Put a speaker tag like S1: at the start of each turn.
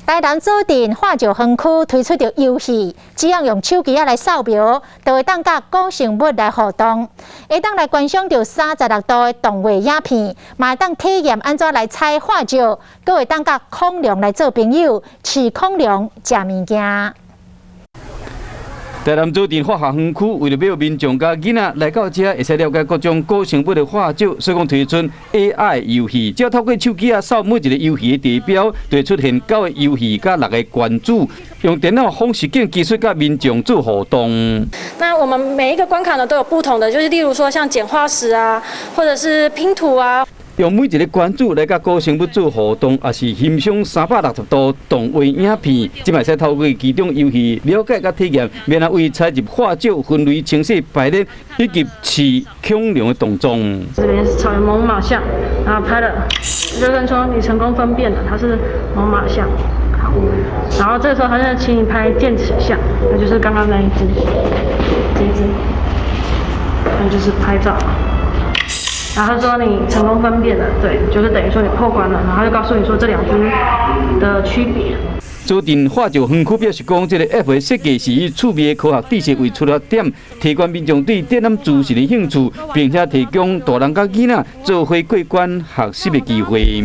S1: 台南指定化石园区推出着游戏，只要用手机来扫描，就会当甲古生物来互动，会当来观赏着36度的动画影片，嘛会当体验安怎来采化石，阁会当甲恐龙来做朋友，饲恐龙、食物件。
S2: 台南指定化学园区为了要民众甲囡仔来到这，会使了解各种古生物的化石，所以讲推出 AI 游戏，只要透过手机扫每一个游戏的地标，就会出现9个游戏甲6个关主，用电脑风实境技术甲民众做互动。
S3: 那我们每一个关卡呢都有不同的，就是例如说像简化石啊，或者是拼图啊。
S2: 用每一个关注来甲古生物做互动，也是欣赏360度动画影片，即卖使透过其中游戏了解甲体验，免啊为采集化石、分类、清洗、排列以及饲恐龙的动作。
S3: 这边是草原猛犸象，然后拍了，就跟说你成功分辨了它是猛犸象。好，然后这个时候他就请你拍剑齿象，那就是刚刚那一只，这一只，那就是拍照。 然后他说你成功分辨了，对，就是等于说你破关了，然后就告诉你说这2只的区别。
S2: 指定化石园区表示讲，这个 App 的设计是以趣味的科学知识为出发点，提高民众对展览资讯的兴趣，并且提供大人甲囡仔做伙过关学习的机会。